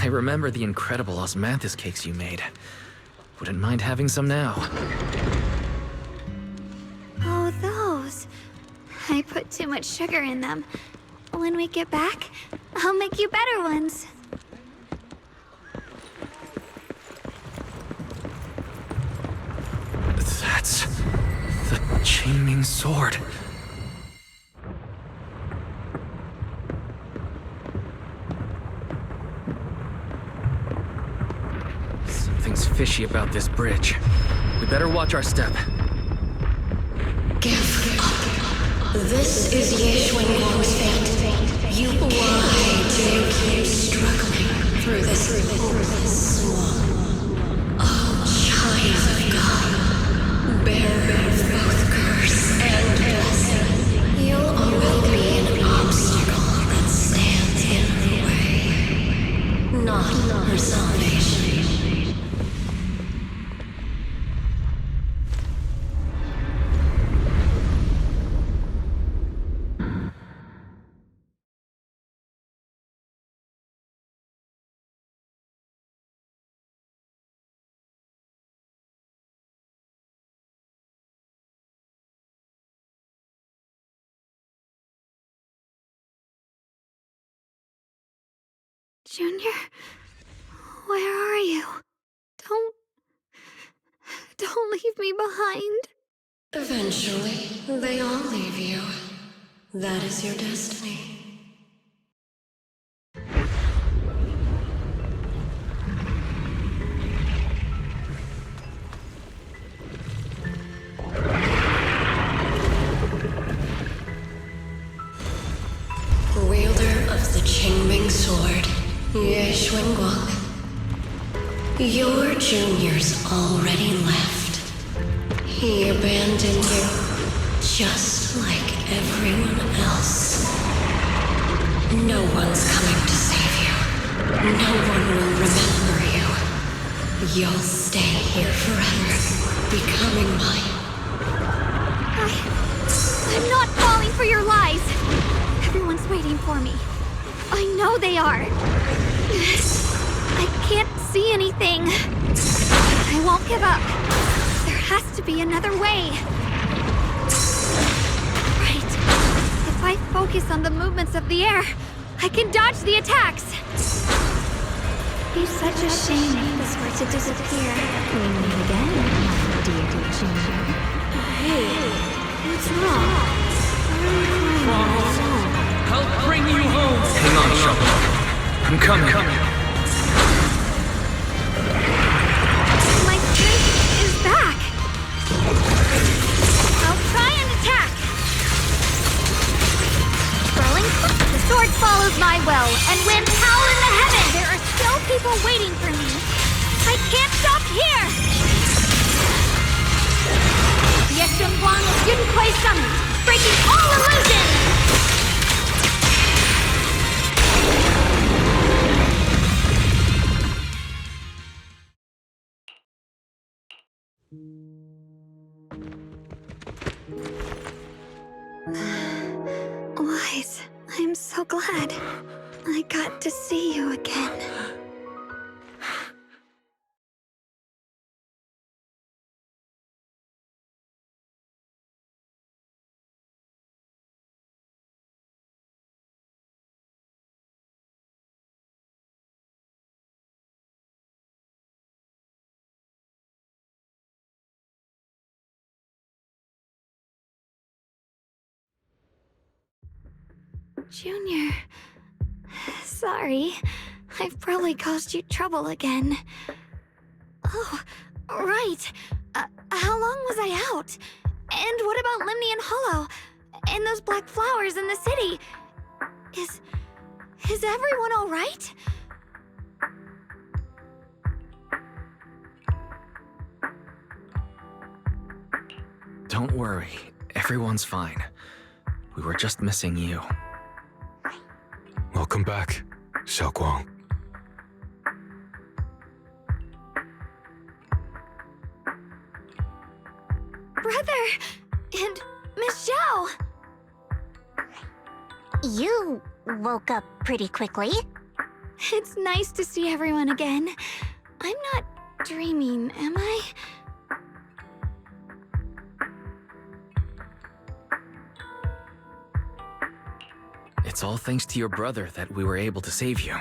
I remember the incredible osmanthus cakes you made. Wouldn't mind having some now. Oh, those. I put too much sugar in them. When we get back, I'll make you better ones. That's the Chainming sword. Something's fishy about this bridge. We better watch our step. Give up. This is Yeshuan's fate. You why do you keep struggling through this hopeless swamp? Oh, child of God, bearer of both curse and blessing, you'll always be an obstacle that stands in her way, not her salvation. Junior, where are you? Don't leave me behind. Eventually, they all leave you. That is your destiny. Wielder of the Chainming sword, Yeshuan. Your junior's already left. He abandoned you, just like everyone else. No one's coming to save you. No one will remember you. You'll stay here forever, becoming mine. I'm not falling for your lies. Everyone's waiting for me. I know they are. I can't see anything. I won't give up. There has to be another way. Right. If I focus on the movements of the air, I can dodge the attacks. It's such a shame if this were to disappear. We meet again, my dear Junior. Hey, what's wrong? I'll bring you home! Hang on, Shovel. I'm coming. My strength is back! I'll try and attack! Rolling. The sword follows my will, and winds howl in the heavens! There are still people waiting for me! I can't stop here! Yeshun Guang of Yunquei Summit, breaking all illusions! Wise, I'm so glad I got to see you again. Junior, sorry. I've probably caused you trouble again. Oh, right. How long was I out? And what about Limnian Hollow? And those black flowers in the city? Is everyone all right? Don't worry. Everyone's fine. We were just missing you. Welcome back, Xiaoguang. Brother! And Miss Zhao! You woke up pretty quickly. It's nice to see everyone again. I'm not dreaming, am I? It's all thanks to your brother that we were able to save you.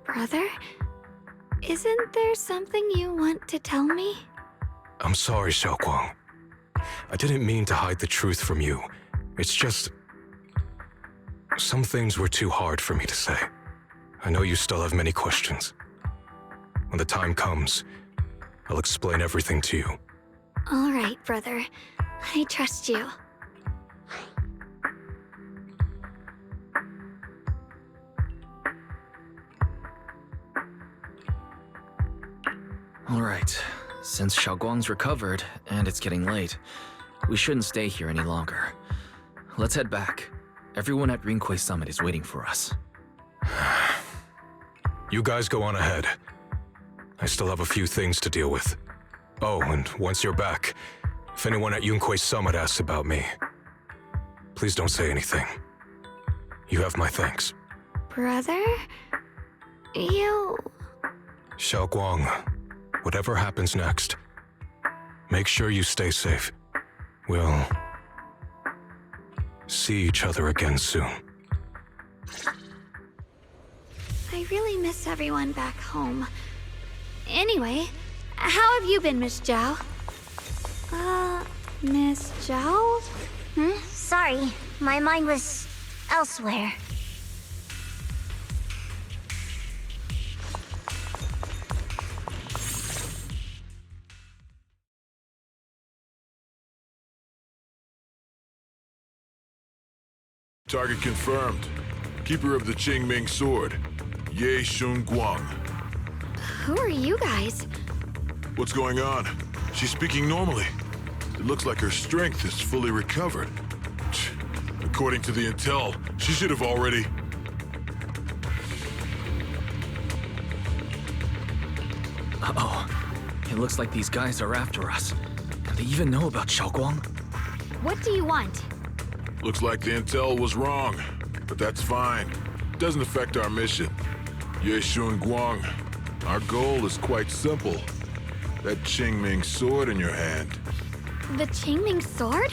Brother? Isn't there something you want to tell me? I'm sorry, Xiaoguang. I didn't mean to hide the truth from you. It's just... some things were too hard for me to say. I know you still have many questions. When the time comes, I'll explain everything to you. All right, brother. I trust you. All right. Since Xiaoguang's recovered, and it's getting late, we shouldn't stay here any longer. Let's head back. Everyone at Rinquei Summit is waiting for us. You guys go on ahead. I still have a few things to deal with. Oh, and once you're back, if anyone at Yunquei Summit asks about me, please don't say anything. You have my thanks. Brother? You... Xiaoguang, whatever happens next, make sure you stay safe. We'll see each other again soon. I really miss everyone back home. Anyway, how have you been, Miss Zhao? Miss Zhao? Sorry, my mind was elsewhere. Target confirmed. Keeper of the Qingming Sword, Ye Guang. Who are you guys? What's going on? She's speaking normally. It looks like her strength is fully recovered. According to the intel, she should have already... Uh-oh. It looks like these guys are after us. And they even know about Xiaoguang. What do you want? Looks like the intel was wrong, but that's fine. Doesn't affect our mission. Ye Guang, our goal is quite simple. That Qingming sword in your hand. The Qingming sword?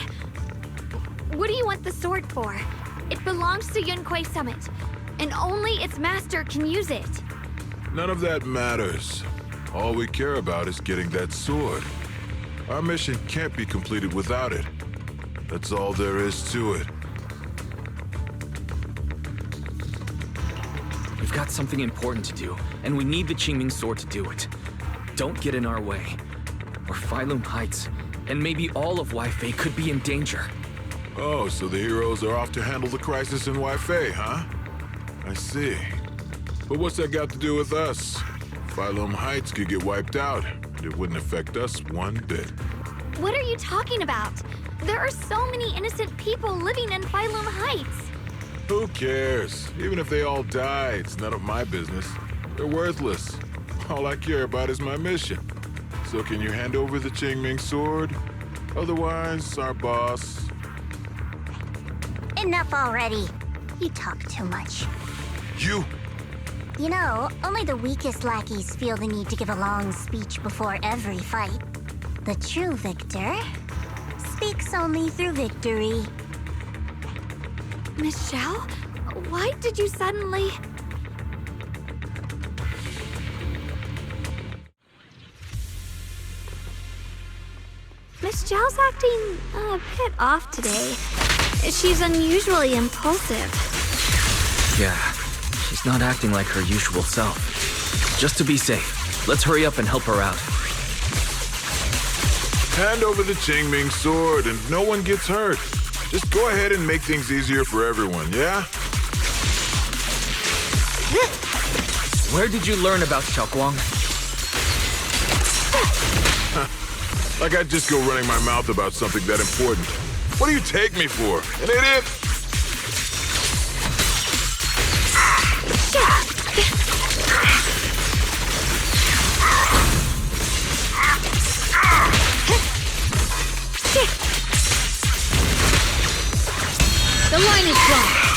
What do you want the sword for? It belongs to Yunquei Summit, and only its master can use it. None of that matters. All we care about is getting that sword. Our mission can't be completed without it. That's all there is to it. We've got something important to do, and we need the Qingming sword to do it. Don't get in our way, or Phylum Heights, and maybe all of Waifei could be in danger. Oh, so the heroes are off to handle the crisis in Waifei, huh? I see. But what's that got to do with us? Phylum Heights could get wiped out, and it wouldn't affect us one bit. What are you talking about? There are so many innocent people living in Phylum Heights. Who cares? Even if they all die, it's none of my business. They're worthless. All I care about is my mission. So can you hand over the Qingming sword? Otherwise, our boss... Enough already. You talk too much. You! You know, only the weakest lackeys feel the need to give a long speech before every fight. The true victor speaks only through victory. Miss Zhao? Why did you suddenly... Miss Zhao's acting a bit off today. She's unusually impulsive. Yeah, she's not acting like her usual self. Just to be safe, let's hurry up and help her out. Hand over the Qingming sword and no one gets hurt. Just go ahead and make things easier for everyone, yeah? Where did you learn about Xiaoguang? Like I'd just go running my mouth about something that important. What do you take me for? An idiot? The line is blocked.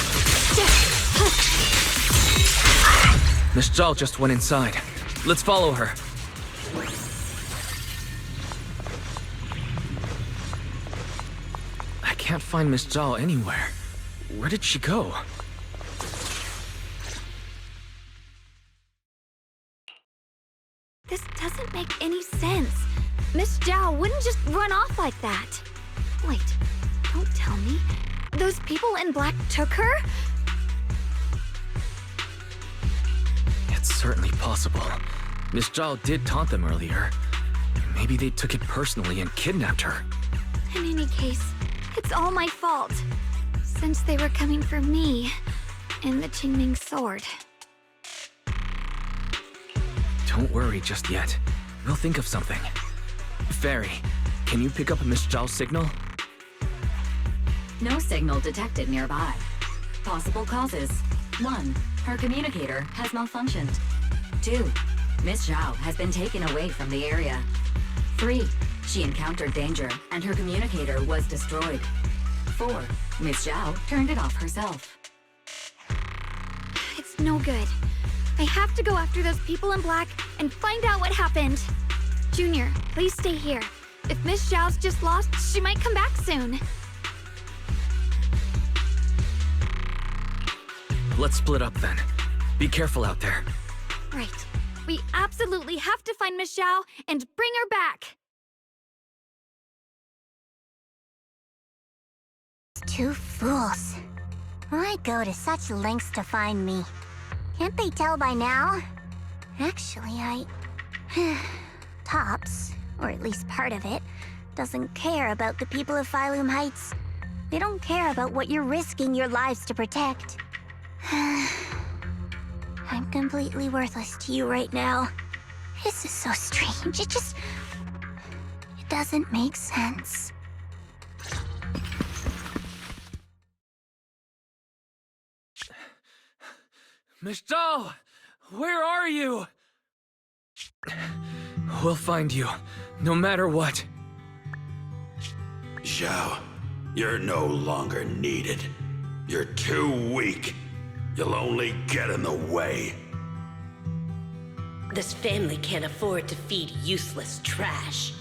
Miss Zhao just went inside. Let's follow her. I can't find Miss Zhao anywhere. Where did she go? This doesn't make any sense. Miss Zhao wouldn't just run off like that. Wait, don't tell me. Those people in black took her? It's certainly possible. Miss Zhao did taunt them earlier. Maybe they took it personally and kidnapped her. In any case, it's all my fault. Since they were coming for me and the Qingming sword. Don't worry just yet. We'll think of something. Fairy, can you pick up Miss Zhao's signal? No signal detected nearby. Possible causes. 1. Her communicator has malfunctioned. 2. Miss Zhao has been taken away from the area. 3. She encountered danger and her communicator was destroyed. 4. Miss Zhao turned it off herself. It's no good. I have to go after those people in black and find out what happened. Junior, please stay here. If Miss Zhao's just lost, she might come back soon. Let's split up then. Be careful out there. Right. We absolutely have to find Miss Zhao and bring her back. Two fools. Why go to such lengths to find me? Can't they tell by now? Actually, Tops, or at least part of it, doesn't care about the people of Phylum Heights. They don't care about what you're risking your lives to protect. I'm completely worthless to you right now. This is so strange. It doesn't make sense. Miss Zhao! Where are you? We'll find you, no matter what. Zhao, you're no longer needed. You're too weak. You'll only get in the way. This family can't afford to feed useless trash.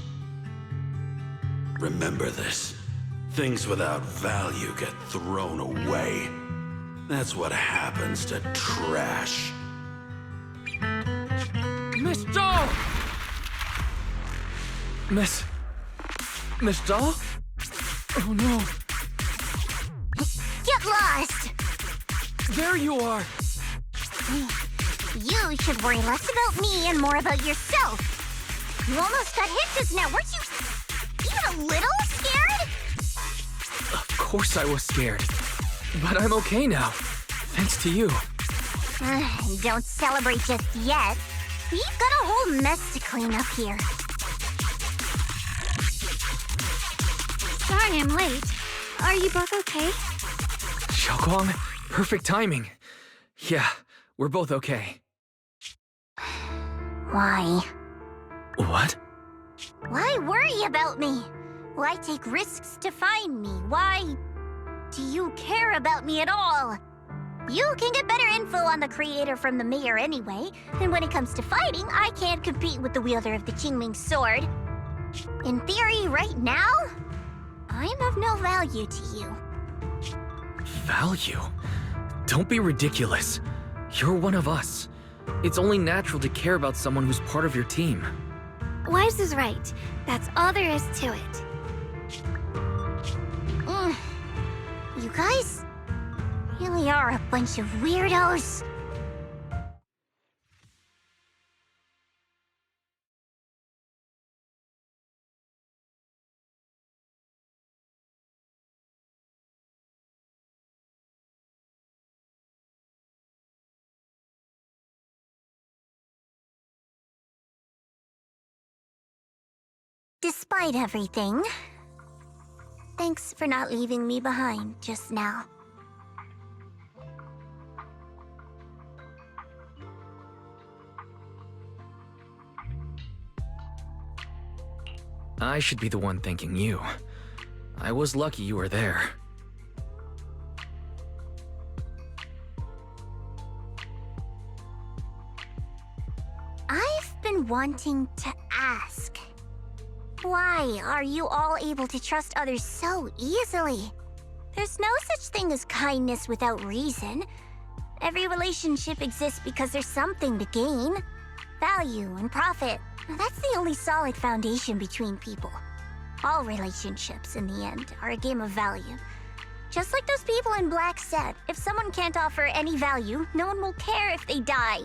Remember this. Things without value get thrown away. That's what happens to trash. Miss Zhao! Miss Zhao? Oh no. Get lost! There you are! You should worry less about me and more about yourself. You almost got hit just now. Weren't you even a little scared? Of course I was scared. But I'm okay now. Thanks to you. Don't celebrate just yet. We've got a whole mess to clean up here. Sorry I'm late. Are you both okay? Xiaoguang, perfect timing. Yeah, we're both okay. Why? What? Why worry about me? Why take risks to find me? Why do you care about me at all? You can get better info on the creator from the mayor anyway, and when it comes to fighting, I can't compete with the wielder of the Qingming sword. In theory, right now, I'm of no value to you. Value? Don't be ridiculous. You're one of us. It's only natural to care about someone who's part of your team. Wise is right. That's all there is to it. You guys really are a bunch of weirdos. Despite everything, thanks for not leaving me behind just now. I should be the one thanking you. I was lucky you were there. wanting to ask. Why are you all able to trust others so easily? There's no such thing as kindness without reason. Every relationship exists because there's something to gain. Value and profit. That's the only solid foundation between people. All relationships, in the end, are a game of value. Just like those people in Black said, if someone can't offer any value, no one will care if they die.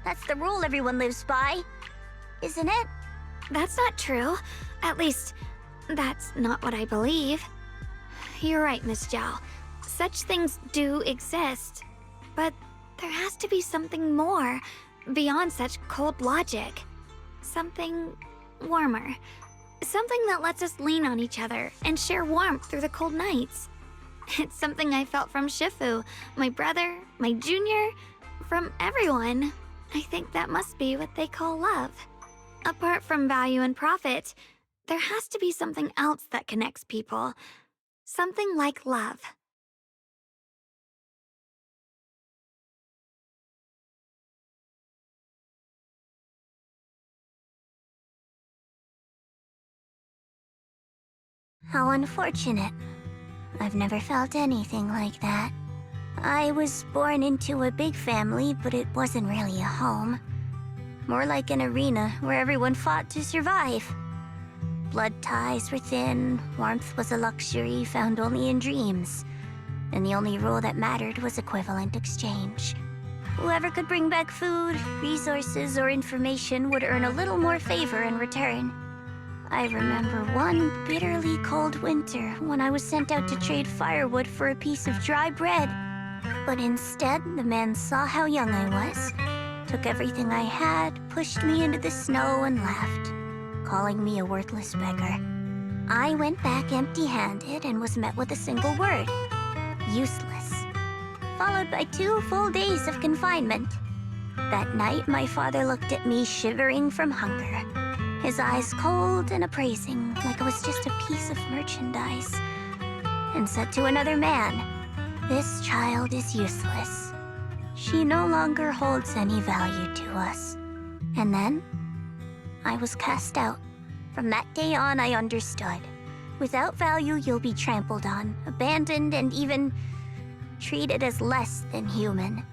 That's the rule everyone lives by, isn't it? That's not true. At least, that's not what I believe. You're right, Miss Zhao. Such things do exist. But there has to be something more, beyond such cold logic. Something warmer. Something that lets us lean on each other and share warmth through the cold nights. It's something I felt from Shifu, my brother, my junior, from everyone. I think that must be what they call love. Apart from value and profit, there has to be something else that connects people. Something like love. How unfortunate. I've never felt anything like that. I was born into a big family, but it wasn't really a home. More like an arena where everyone fought to survive. Blood ties were thin, warmth was a luxury found only in dreams. And the only rule that mattered was equivalent exchange. Whoever could bring back food, resources, or information would earn a little more favor in return. I remember one bitterly cold winter when I was sent out to trade firewood for a piece of dry bread. But instead, the man saw how young I was, took everything I had, pushed me into the snow, and left, calling me a worthless beggar. I went back empty-handed and was met with a single word: useless. Followed by 2 full days of confinement. That night, my father looked at me shivering from hunger. His eyes cold and appraising, like I was just a piece of merchandise, and said to another man, "This child is useless. She no longer holds any value to us." And then, I was cast out. From that day on, I understood. Without value, you'll be trampled on, abandoned, and even treated as less than human.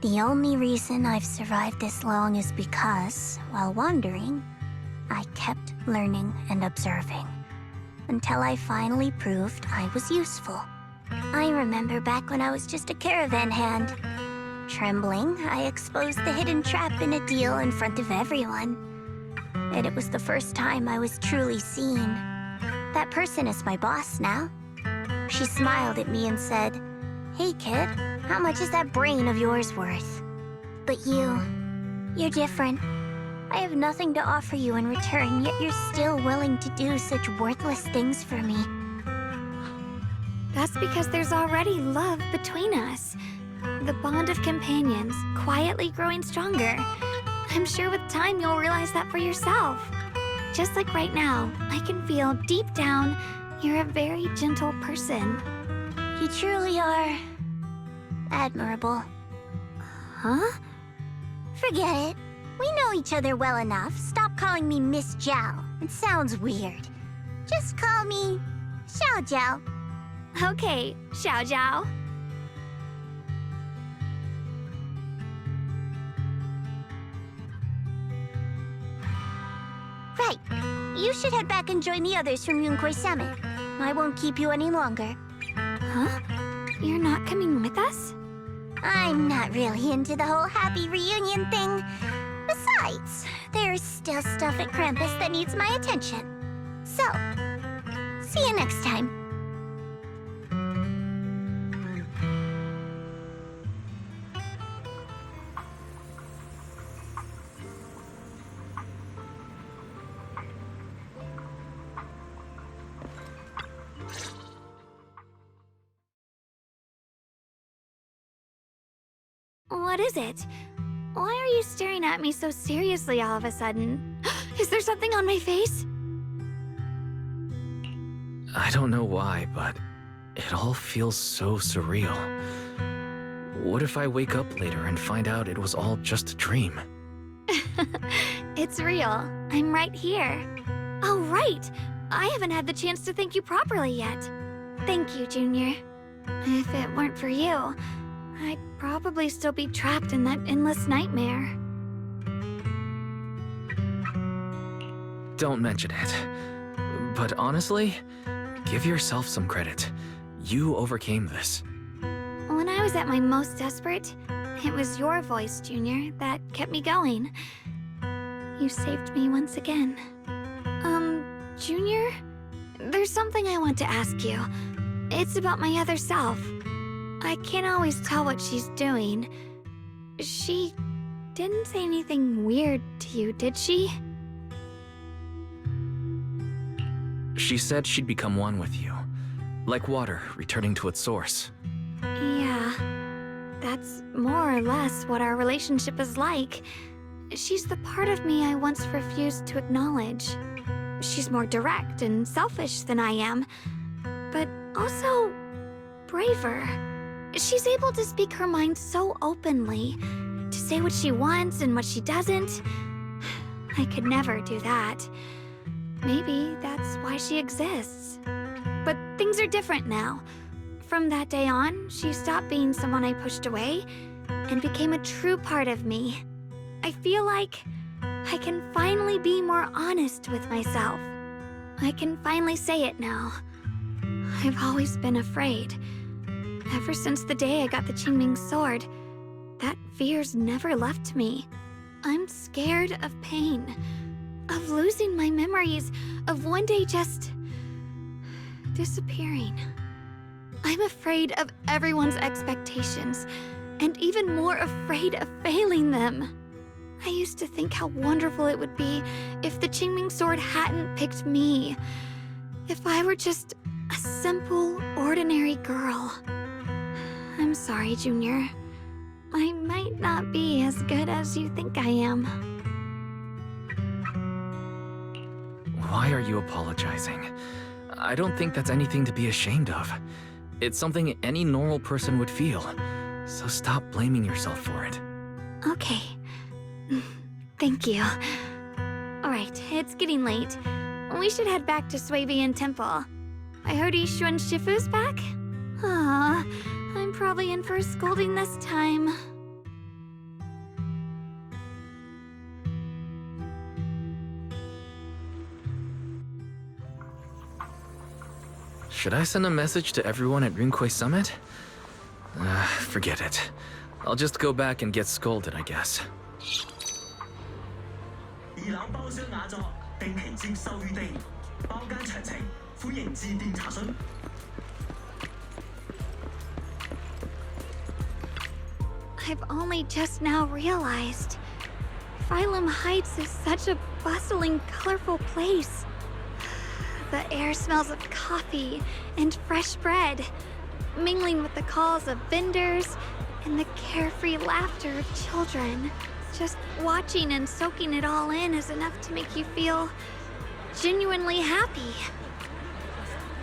The only reason I've survived this long is because, while wandering, I kept learning and observing, until I finally proved I was useful. I remember back when I was just a caravan hand. Trembling, I exposed the hidden trap in a deal in front of everyone. And it was the first time I was truly seen. That person is my boss now. She smiled at me and said, "Hey kid, how much is that brain of yours worth?" But you're different. I have nothing to offer you in return, yet you're still willing to do such worthless things for me. That's because there's already love between us. The bond of companions, quietly growing stronger. I'm sure with time you'll realize that for yourself. Just like right now, I can feel deep down you're a very gentle person. You truly are admirable. Huh? Forget it. We know each other well enough. Stop calling me Miss Zhao. It sounds weird. Just call me Xiao Zhao. Okay, Xiao Zhao. Right. You should head back and join the others from Yunquei Summit. I won't keep you any longer. Huh? You're not coming with us? I'm not really into the whole happy reunion thing. Besides, there's still stuff at Krampus that needs my attention. So, see you next time. What is it? Why are you staring at me so seriously all of a sudden? Is there something on my face? I don't know why, but it all feels so surreal. What if I wake up later and find out it was all just a dream? It's real. I'm right here. Oh, right! I haven't had the chance to thank you properly yet. Thank you, Junior. If it weren't for you, I'd probably still be trapped in that endless nightmare. Don't mention it. But honestly, give yourself some credit. You overcame this. When I was at my most desperate, it was your voice, Junior, that kept me going. You saved me once again. Junior? There's something I want to ask you. It's about my other self. I can't always tell what she's doing. She didn't say anything weird to you, did she? She said she'd become one with you. Like water returning to its source. Yeah. That's more or less what our relationship is like. She's the part of me I once refused to acknowledge. She's more direct and selfish than I am, but also braver. She's able to speak her mind so openly, to say what she wants and what she doesn't. I could never do that. Maybe that's why she exists. But things are different now. From that day on, she stopped being someone I pushed away and became a true part of me. I feel like I can finally be more honest with myself. I can finally say it now. I've always been afraid. Ever since the day I got the Qingming sword, that fear's never left me. I'm scared of pain, of losing my memories, of one day just disappearing. I'm afraid of everyone's expectations, and even more afraid of failing them. I used to think how wonderful it would be if the Qingming sword hadn't picked me. If I were just a simple, ordinary girl. I'm sorry, Junior. I might not be as good as you think I am. Why are you apologizing? I don't think that's anything to be ashamed of. It's something any normal person would feel. So stop blaming yourself for it. Okay. Thank you. Alright, it's getting late. We should head back to Swabian Temple. I heard Yishuan Shifu's back? Aw, I'm probably in for a scolding this time. Should I send a message to everyone at Rinkway Summit? Forget it. I'll just go back and get scolded, I guess. 二樓包廂雅座，定期接受預訂，包間詳情歡迎致電查詢。I've only just now realized. Phylum Heights is such a bustling, colorful place. The air smells of coffee and fresh bread, mingling with the calls of vendors and the carefree laughter of children. Just watching and soaking it all in is enough to make you feel genuinely happy.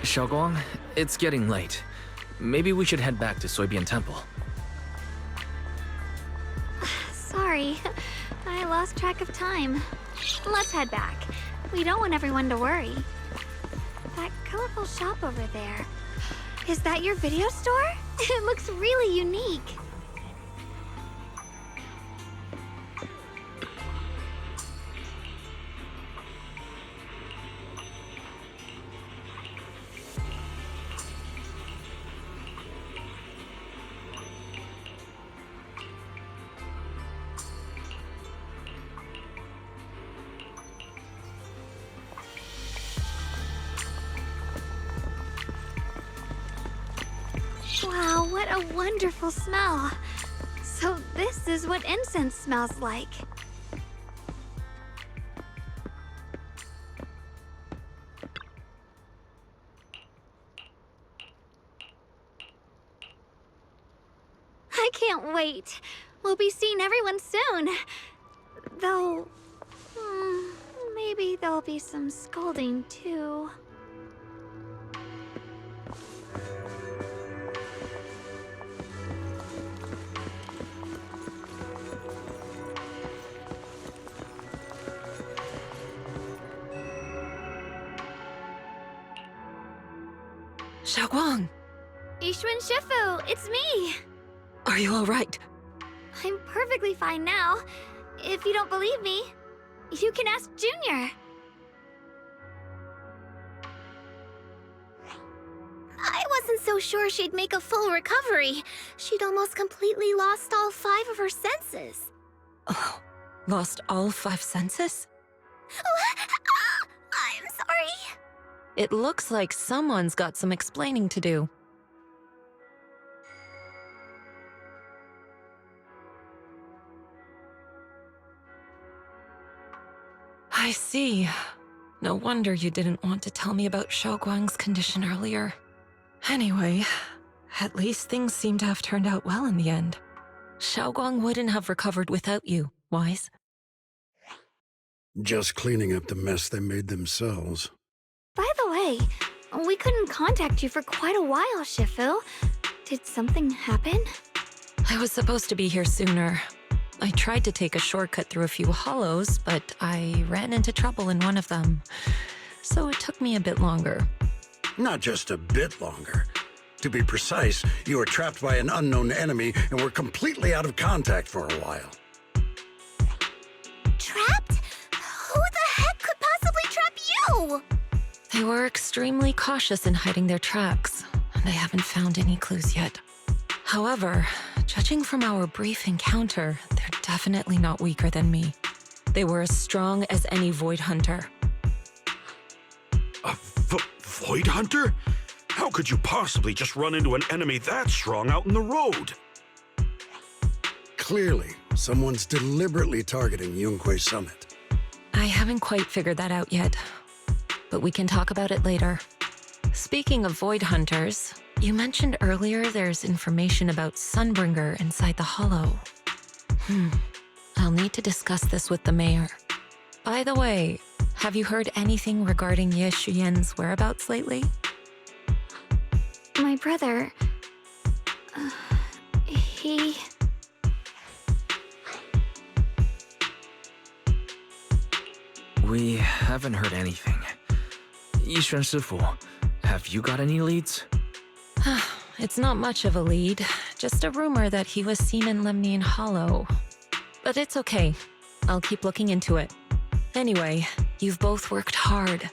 Xiaoguang, it's getting late. Maybe we should head back to Swabian Temple. Sorry, I lost track of time. Let's head back. We don't want everyone to worry. That colorful shop over there. Is that your video store? It looks really unique. Wow, what a wonderful smell. So this is what incense smells like. I can't wait. We'll be seeing everyone soon. Though, maybe there'll be some scolding too. Xiaoguang, Yixuan Shifu, it's me! are you alright? I'm perfectly fine now. If you don't believe me, you can ask Junior. I wasn't so sure she'd make a full recovery. She'd almost completely lost all 5 of her senses. Oh, lost all 5 senses? I'm sorry. It looks like someone's got some explaining to do. I see. No wonder you didn't want to tell me about Xiaoguang's condition earlier. Anyway, at least things seem to have turned out well in the end. Xiaoguang wouldn't have recovered without you, Wise. Just cleaning up the mess they made themselves. By the way, we couldn't contact you for quite a while, Shifu. Did something happen? I was supposed to be here sooner. I tried to take a shortcut through a few hollows, but I ran into trouble in one of them. So it took me a bit longer. Not just a bit longer. To be precise, you were trapped by an unknown enemy and were completely out of contact for a while. Trapped? Who the heck could possibly trap you? They were extremely cautious in hiding their tracks, and I haven't found any clues yet. However, judging from our brief encounter, they're definitely not weaker than me. They were as strong as any Void Hunter. A Void Hunter? How could you possibly just run into an enemy that strong out in the road? Clearly, someone's deliberately targeting Yunque Summit. I haven't quite figured that out yet, but we can talk about it later. Speaking of Void Hunters, you mentioned earlier there's information about Sunbringer inside the Hollow. I'll need to discuss this with the mayor. By the way, have you heard anything regarding Ye Shuyen's whereabouts lately? My brother... he... We haven't heard anything. Yixuan Shifu, have you got any leads? It's not much of a lead, just a rumor that he was seen in Lemnian Hollow. But it's okay. I'll keep looking into it. Anyway, you've both worked hard.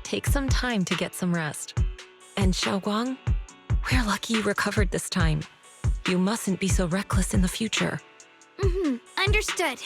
Take some time to get some rest. And Xiaoguang, we're lucky you recovered this time. You mustn't be so reckless in the future. Understood.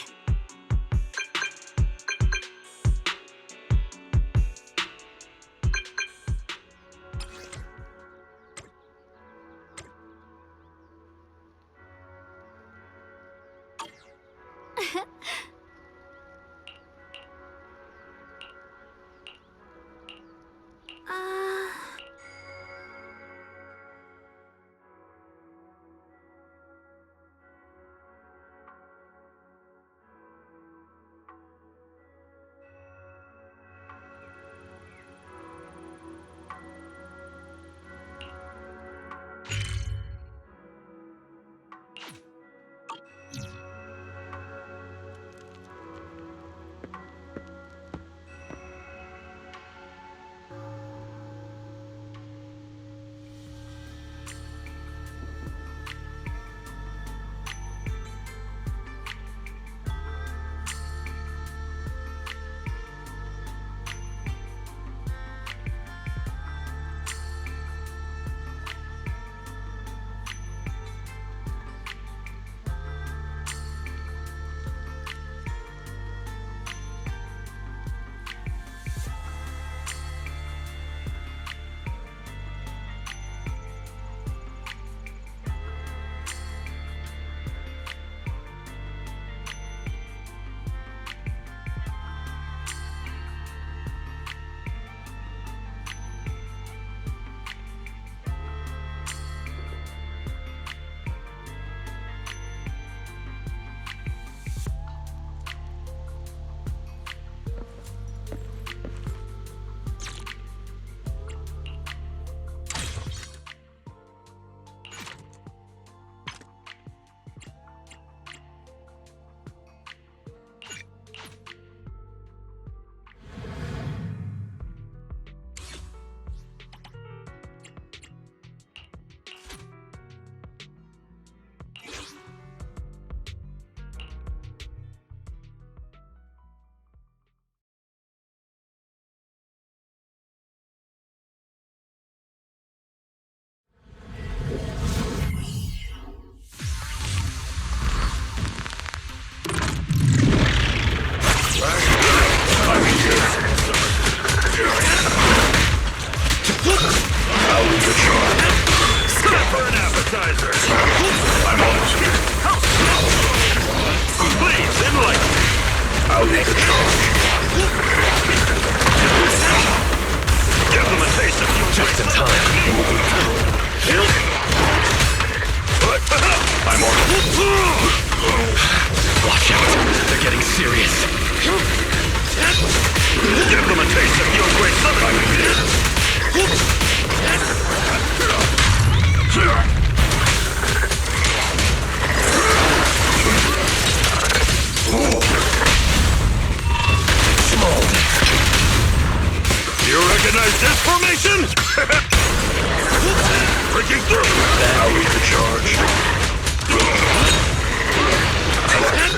breaking through! I'll lead the charge.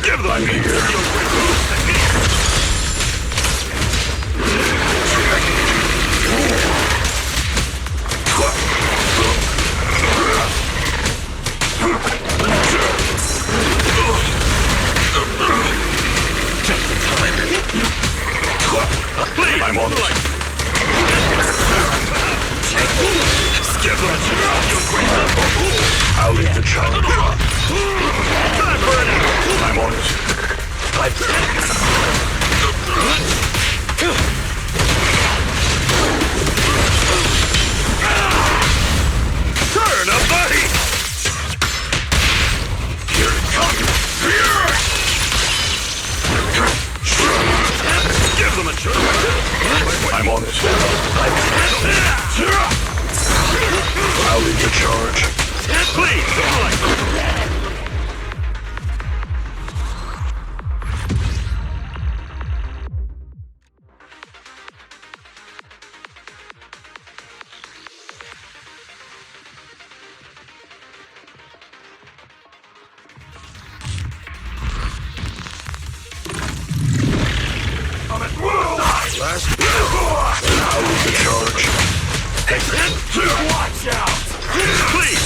Give them I'm here. Please, I'm on it. Give them a I'll lead the charge. Time for an hour. I'm on it. Turn up the heat! Here it comes! Give them a chance! I'm on it. I'll lead the charge. Please, last I'll lead the charge. Watch out! Please!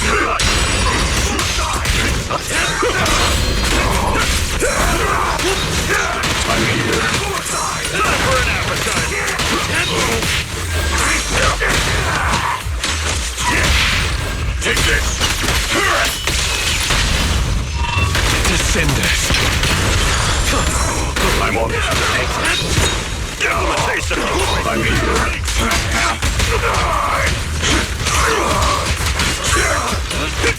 I'm here. Time for an appetizer! Take this! Descenders. I'm on it. Give them a taste of you. I'm here.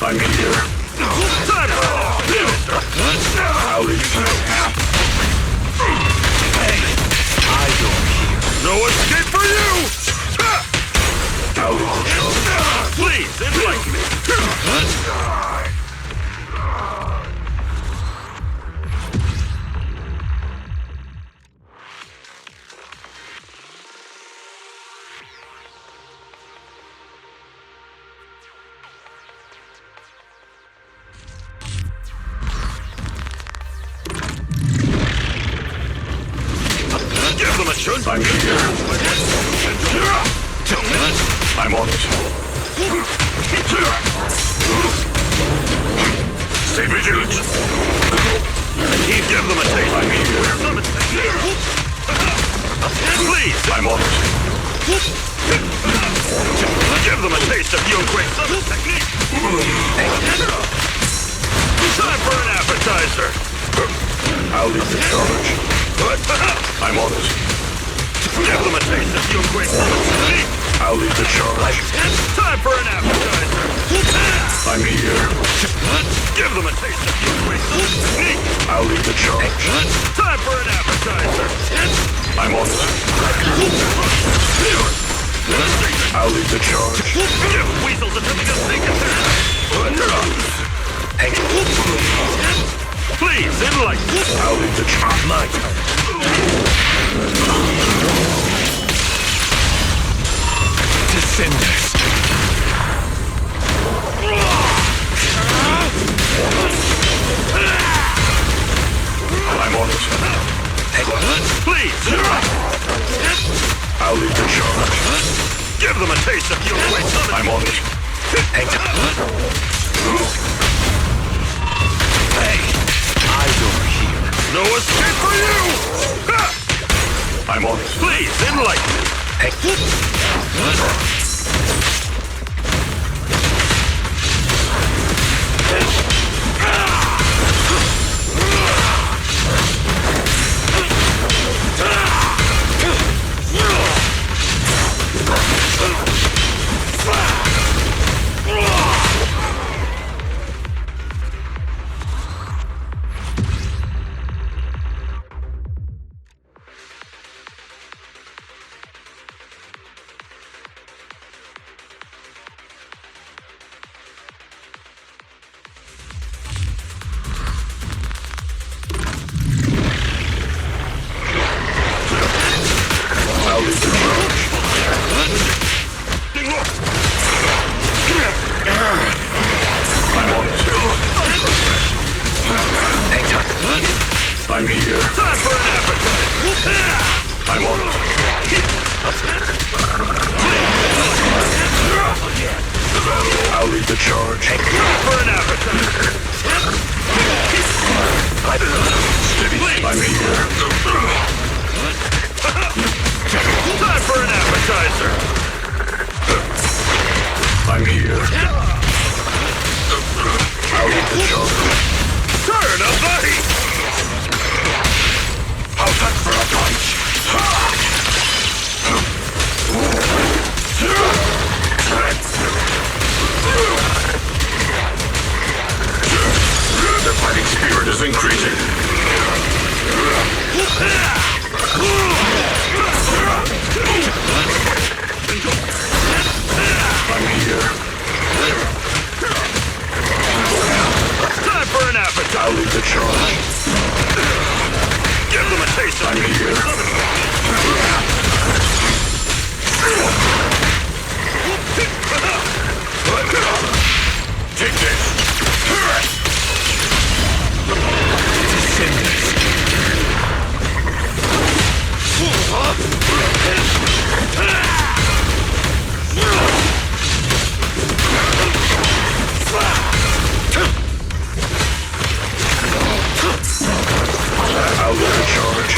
I'm here. Time for I'll leave you. Hey, I don't hear. No escape for you! I'll leave you. Please, enlighten me. I'm here. I'm on it. Stay vigilant. Give them a taste. I'm here. Please, I'm on it. Give them a taste of your great summon technique. Time for an appetizer. I'll lead the charge. I'm on it. Give them a taste of your great summon technique. I'll lead the charge. Time for an appetizer. I'm here. Give them a taste of your great summon technique. I'll lead the charge. Time for an appetizer. I'm on it. I'll lead the charge. Give weasels a something to think of. Please, enlighten. I'll lead the charge. My turn. Descenders. I'm on it. Please! I'll lead the charge. Give them a taste of your great summon. I'm on it. Hey, eyes over here. No escape for you! I'm on it. Please, enlighten me. I'll lead the charge. Time for an appetizer. Steady, I'm here. Time for an appetizer. I'm here. I'll lead the charge. Turn up, buddy! I'll touch for a punch. The fighting spirit is increasing. I'm here. Time for an appetizer. I'll lead the charge. Give them a taste. I'm here. Take this. Zenless. I'll lead the charge.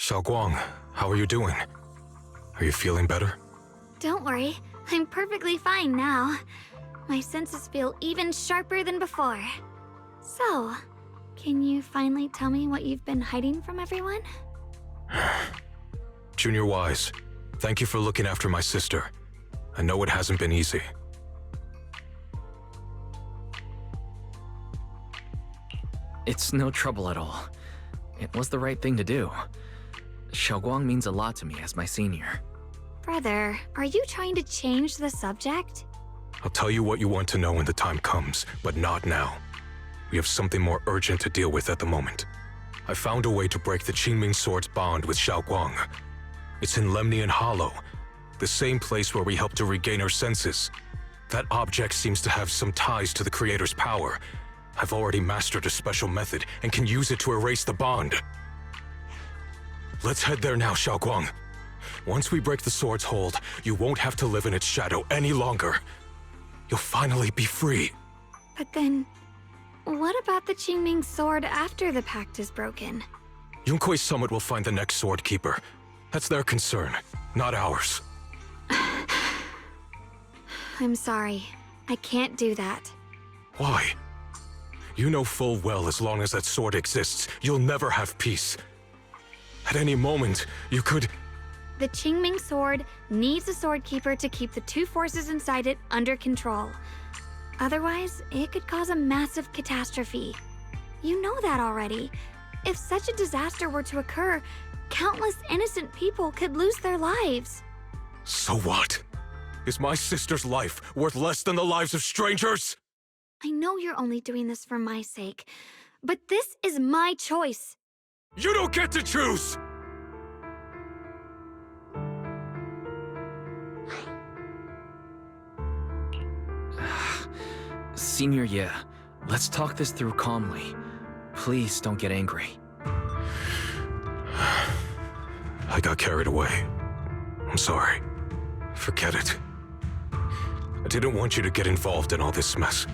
Xiaoguang, how are you doing? Are you feeling better? Don't worry, I'm perfectly fine now. My senses feel even sharper than before. So, can you finally tell me what you've been hiding from everyone? Junior Wise, thank you for looking after my sister. I know it hasn't been easy. It's no trouble at all. It was the right thing to do. Xiaoguang means a lot to me as my senior. Brother, are you trying to change the subject? I'll tell you what you want to know when the time comes, but not now. We have something more urgent to deal with at the moment. I found a way to break the Qingming Sword's bond with Xiaoguang. It's in Lemnian Hollow, the same place where we helped to regain our senses. That object seems to have some ties to the Creator's power. I've already mastered a special method and can use it to erase the bond. Let's head there now, Xiaoguang. Once we break the sword's hold, you won't have to live in its shadow any longer. You'll finally be free. But then, what about the Qingming Sword after the pact is broken? Yunkui's summit will find the next sword keeper. That's their concern, not ours. I'm sorry. I can't do that. Why? You know full well as long as that sword exists, you'll never have peace. At any moment, you could... The Qingming Sword needs a sword keeper to keep the two forces inside it under control. Otherwise, it could cause a massive catastrophe. You know that already. If such a disaster were to occur, countless innocent people could lose their lives. So what? Is my sister's life worth less than the lives of strangers? I know you're only doing this for my sake, but this is my choice. You don't get to choose! Senior Ye, let's talk this through calmly. Please don't get angry. I got carried away. I'm sorry. Forget it. I didn't want you to get involved in all this mess.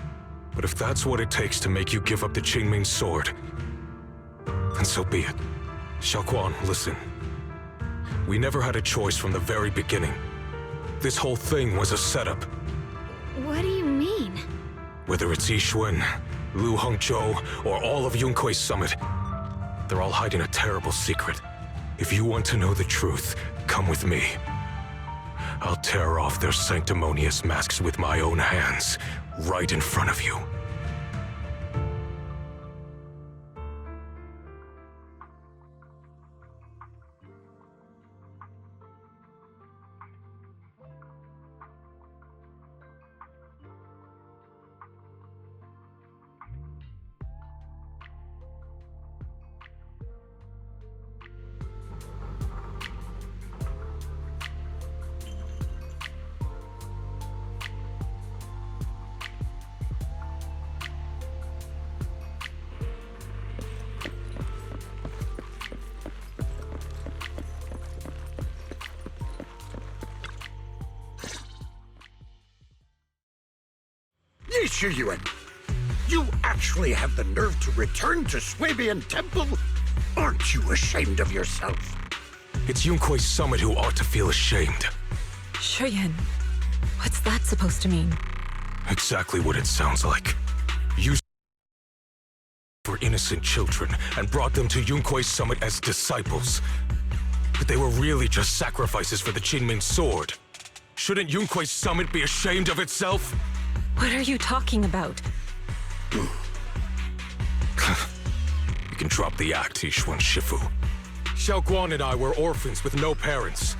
But if that's what it takes to make you give up the Qingming sword, then so be it. Xiaoguang, listen. We never had a choice from the very beginning. This whole thing was a setup. What do you mean? Whether it's Yixuan, Lu Hongzhou, or all of Yunkui's summit, they're all hiding a terrible secret. If you want to know the truth, come with me. I'll tear off their sanctimonious masks with my own hands, right in front of you. Yuan, you actually have the nerve to return to Swabian Temple? Aren't you ashamed of yourself? It's Yunkui's summit who ought to feel ashamed. Shiyan, what's that supposed to mean? Exactly what it sounds like. You for innocent children and brought them to Yunkui's summit as disciples. But they were really just sacrifices for the Qingming sword. Shouldn't Yunkui's summit be ashamed of itself? What are you talking about? You can drop the act, Yixuan Shifu. Xiaoguang and I were orphans with no parents.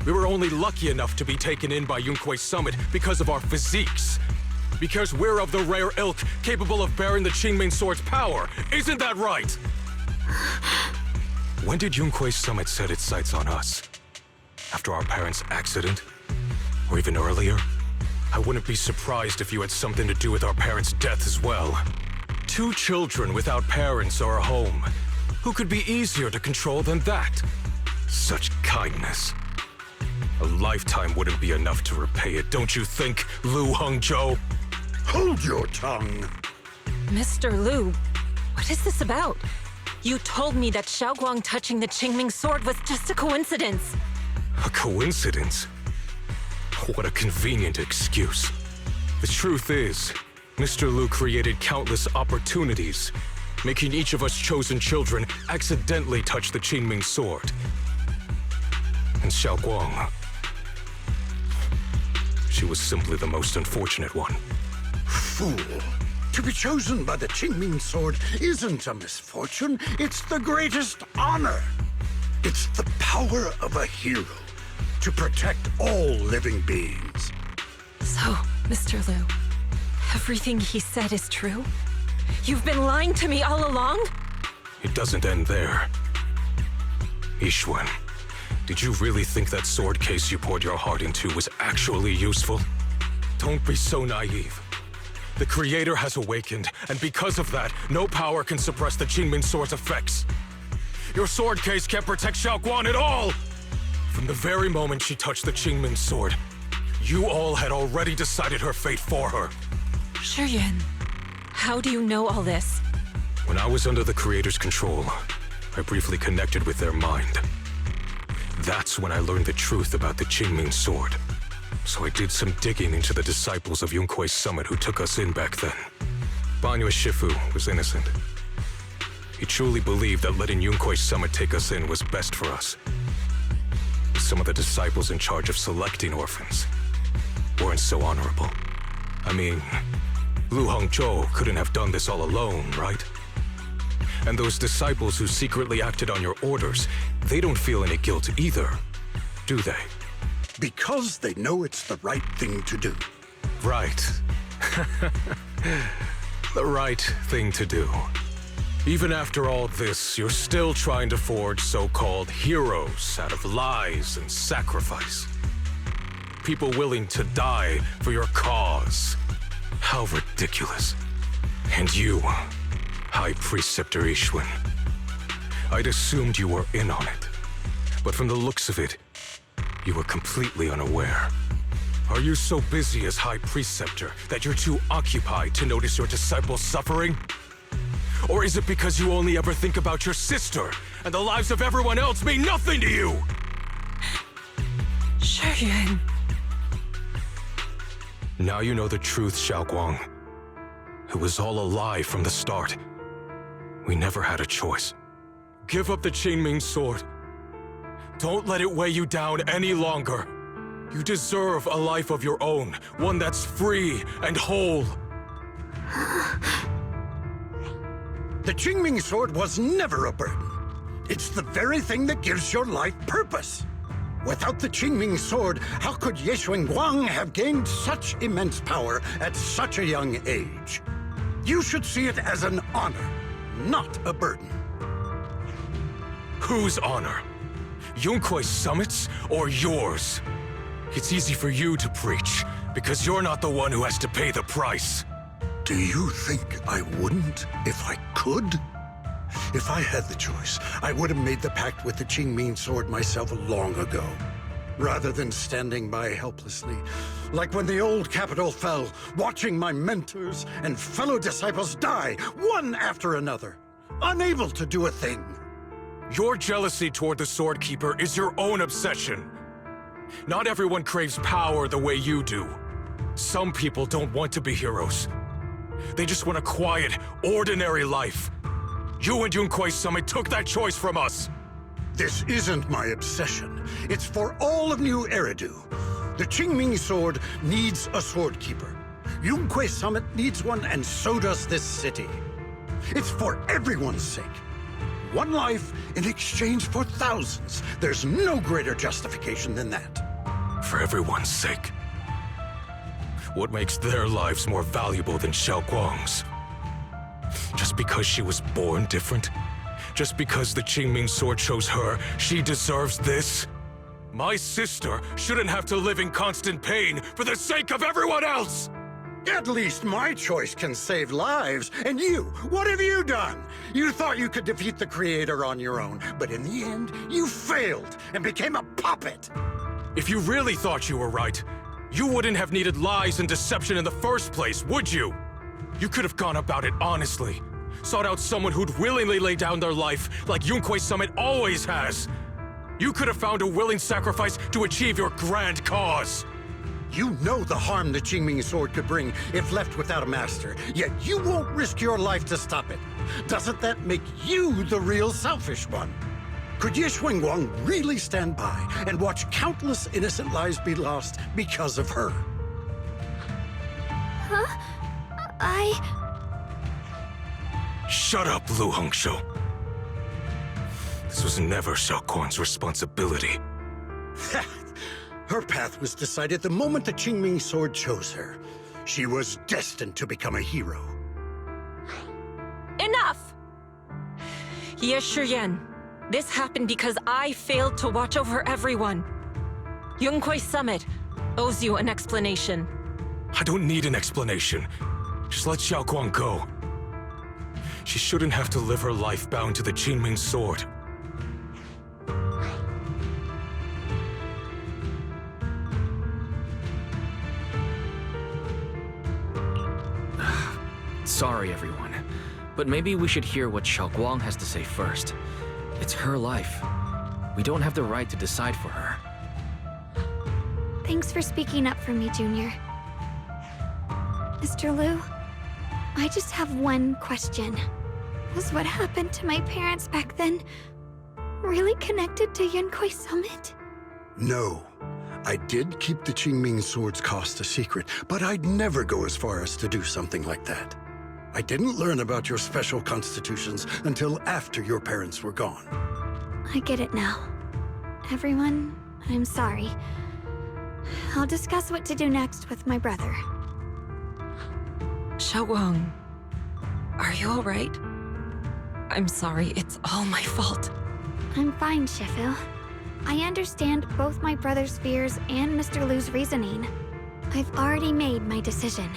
We were only lucky enough to be taken in by Yunkui's summit because of our physiques. Because we're of the rare ilk capable of bearing the Qingming sword's power. Isn't that right? When did Yunkui's summit set its sights on us? After our parents' accident? Or even earlier? I wouldn't be surprised if you had something to do with our parents' death as well. 2 children without parents or a home. Who could be easier to control than that? Such kindness. A lifetime wouldn't be enough to repay it, don't you think, Lu Hongzhou? Hold your tongue. Mr. Lu, what is this about? You told me that Xiaoguang touching the Qingming sword was just a coincidence. A coincidence? What a convenient excuse. The truth is, Mr. Lu created countless opportunities, making each of us chosen children accidentally touch the Qingming sword. And Xiaoguang, she was simply the most unfortunate one. Fool. To be chosen by the Qingming sword isn't a misfortune, it's the greatest honor. It's the power of a hero to protect all living beings. So, Mr. Lu, everything he said is true? You've been lying to me all along? It doesn't end there. Yixuan, did you really think that sword case you poured your heart into was actually useful? Don't be so naive. The Creator has awakened, and because of that, no power can suppress the Qingming sword's effects. Your sword case can't protect Xiaoguang at all! From the very moment she touched the Qingming sword, you all had already decided her fate for her. Shiyan, how do you know all this? When I was under the Creator's control, I briefly connected with their mind. That's when I learned the truth about the Qingming sword. So I did some digging into the disciples of Yunkui's summit who took us in back then. Banyue Shifu was innocent. He truly believed that letting Yunkui's summit take us in was best for us. Some of the disciples in charge of selecting orphans weren't so honorable. I mean, Lu Hongzhou couldn't have done this all alone, right? And those disciples who secretly acted on your orders, they don't feel any guilt either, do they? because they know it's the right thing to do. Right. The right thing to do. Even after all this, you're still trying to forge so-called heroes out of lies and sacrifice. People willing to die for your cause. How ridiculous. And you, High Preceptor Ishwin. I'd assumed you were in on it. But from the looks of it, you were completely unaware. Are you so busy as High Preceptor that you're too occupied to notice your disciples suffering? Or is it because you only ever think about your sister, and the lives of everyone else mean nothing to you? Shuyan. Now you know the truth, Xiaoguang. It was all a lie from the start. We never had a choice. Give up the Qingming sword. Don't let it weigh you down any longer. You deserve a life of your own, one that's free and whole. The Qingming sword was never a burden. It's the very thing that gives your life purpose. Without the Qingming sword, how could Yeshuang Guang have gained such immense power at such a young age? You should see it as an honor, not a burden. Whose honor? Yunkui's summit's or yours? It's easy for you to preach, because you're not the one who has to pay the price. Do you think I wouldn't if I could? If I had the choice, I would have made the pact with the Qingming sword myself long ago, rather than standing by helplessly, like when the old capital fell, watching my mentors and fellow disciples die, one after another, unable to do a thing. Your jealousy toward the Sword Keeper is your own obsession. Not everyone craves power the way you do. Some people don't want to be heroes. They just want a quiet, ordinary life. You and Yunkui's summit took that choice from us. This isn't my obsession. It's for all of New Eridu. The Qingming sword needs a sword keeper. Yunkui's summit needs one, and so does this city. It's for everyone's sake. One life in exchange for thousands. There's no greater justification than that. For everyone's sake. What makes their lives more valuable than Xiaoguang's? Just because she was born different? Just because the Qingming sword chose her, she deserves this? My sister shouldn't have to live in constant pain for the sake of everyone else! At least my choice can save lives. And you, what have you done? You thought you could defeat the Creator on your own, but in the end, you failed and became a puppet. If you really thought you were right, you wouldn't have needed lies and deception in the first place, would you? You could have gone about it honestly. Sought out someone who'd willingly lay down their life like Yunkui's summit always has. You could have found a willing sacrifice to achieve your grand cause. You know the harm the Qingming sword could bring if left without a master, yet you won't risk your life to stop it. Doesn't that make you the real selfish one? Could Yeshuang Guang really stand by and watch countless innocent lives be lost because of her? Huh? Shut up, Lu Hongshou. This was never Xiaoguang's responsibility. Her path was decided the moment the Qingming sword chose her. She was destined to become a hero. Enough! Ye Shiyan, this happened because I failed to watch over everyone. Yunkui's summit owes you an explanation. I don't need an explanation. Just let Xiaoguang go. She shouldn't have to live her life bound to the Qingming sword. Sorry, everyone. But maybe we should hear what Xiaoguang has to say first. It's her life. We don't have the right to decide for her. Thanks for speaking up for me, Junior. Mr. Liu, I just have one question. Was what happened to my parents back then really connected to Yunkui's summit? No. I did keep the Qingming sword's cost a secret, but I'd never go as far as to do something like that. I didn't learn about your special constitutions until after your parents were gone. I get it now. Everyone, I'm sorry. I'll discuss what to do next with my brother. Xiaowang, are you alright? I'm sorry, it's all my fault. I'm fine, Shifu. I understand both my brother's fears and Mr. Lu's reasoning. I've already made my decision.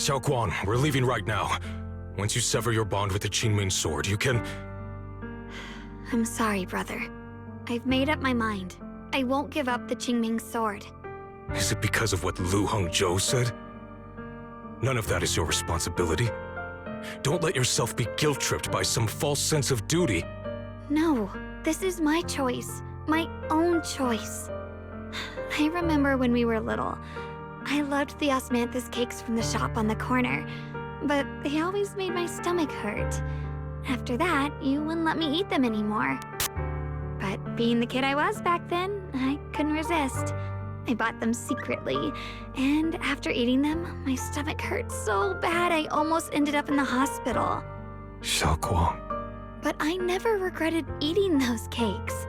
Xiaoguang, we're leaving right now. Once you sever your bond with the Qingming sword, you can... I'm sorry, brother. I've made up my mind. I won't give up the Qingming sword. Is it because of what Lu Hongzhou said? None of that is your responsibility. Don't let yourself be guilt-tripped by some false sense of duty. No, this is my choice. My own choice. I remember when we were little. I loved the osmanthus cakes from the shop on the corner, but they always made my stomach hurt. After that, you wouldn't let me eat them anymore. But being the kid I was back then, I couldn't resist. I bought them secretly, and after eating them, my stomach hurt so bad I almost ended up in the hospital. Xiaoguang. But I never regretted eating those cakes.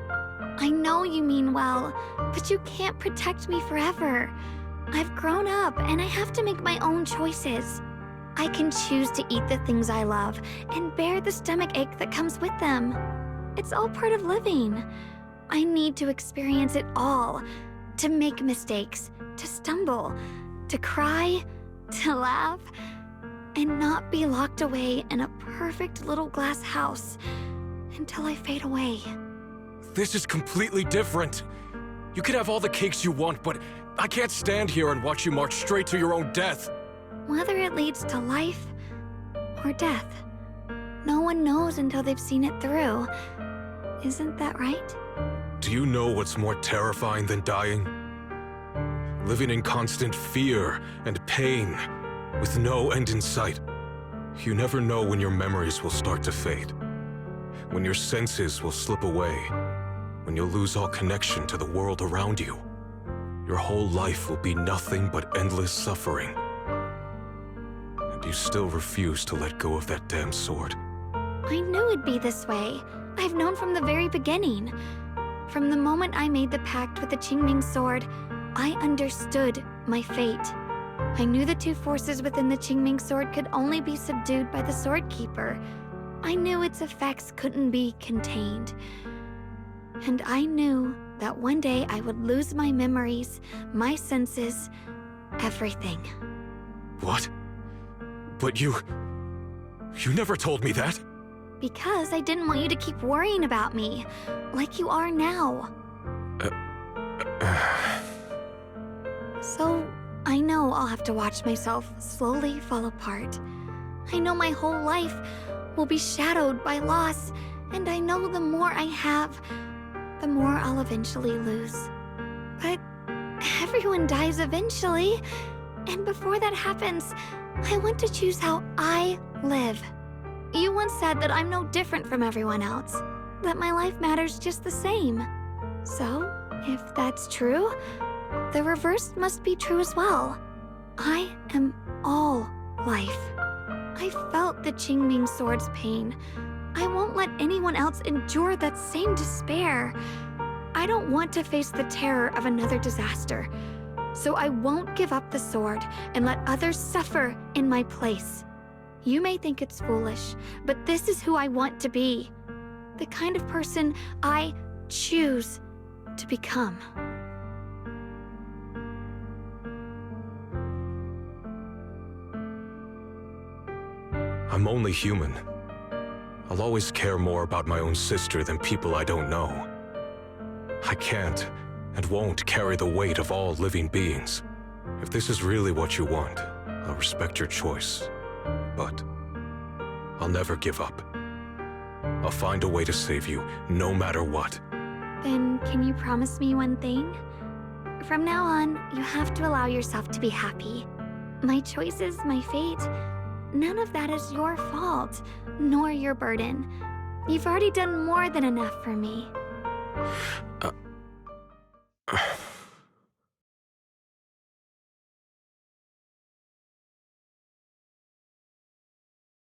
I know you mean well, but you can't protect me forever. I've grown up, and I have to make my own choices. I can choose to eat the things I love and bear the stomach ache that comes with them. It's all part of living. I need to experience it all, to make mistakes, to stumble, to cry, to laugh, and not be locked away in a perfect little glass house until I fade away. This is completely different. You can have all the cakes you want, but I can't stand here and watch you march straight to your own death. Whether it leads to life or death, no one knows until they've seen it through. Isn't that right? Do you know what's more terrifying than dying? Living in constant fear and pain, with no end in sight. You never know when your memories will start to fade, when your senses will slip away, when you'll lose all connection to the world around you. Your whole life will be nothing but endless suffering. And you still refuse to let go of that damn sword. I knew it'd be this way. I've known from the very beginning. From the moment I made the pact with the Qingming sword, I understood my fate. I knew the two forces within the Qingming sword could only be subdued by the Sword Keeper. I knew its effects couldn't be contained. And I knew that one day I would lose my memories, my senses, everything. What? But you never told me that. Because I didn't want you to keep worrying about me, like you are now. So, I know I'll have to watch myself slowly fall apart. I know my whole life will be shadowed by loss, and I know the more I have, the more I'll eventually lose. But everyone dies eventually, and before that happens, I want to choose how I live. You once said that I'm no different from everyone else, that my life matters just the same. So, if that's true, the reverse must be true as well. I am all life. I felt the Qingming sword's pain. I won't let anyone else endure that same despair. I don't want to face the terror of another disaster, so I won't give up the sword and let others suffer in my place. You may think it's foolish, but this is who I want to be. The kind of person I choose to become. I'm only human. I'll always care more about my own sister than people I don't know. I can't and won't carry the weight of all living beings. If this is really what you want, I'll respect your choice. But I'll never give up. I'll find a way to save you, no matter what. Then can you promise me one thing? From now on, you have to allow yourself to be happy. My choices, my fate, none of that is your fault, nor your burden. You've already done more than enough for me.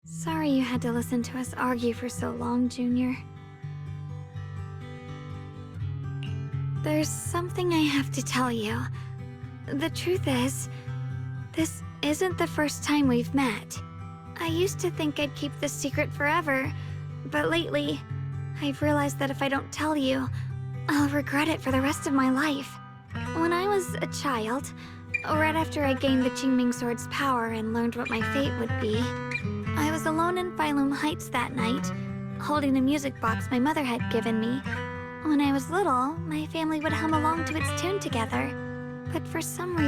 Sorry you had to listen to us argue for so long, Junior. There's something I have to tell you. The truth is, this isn't the first time we've met. I used to think I'd keep this secret forever, but lately, I've realized that if I don't tell you, I'll regret it for the rest of my life. When I was a child, right after I gained the Qingming sword's power and learned what my fate would be, I was alone in Phylum Heights that night, holding a music box my mother had given me. When I was little, my family would hum along to its tune together, but for some reason,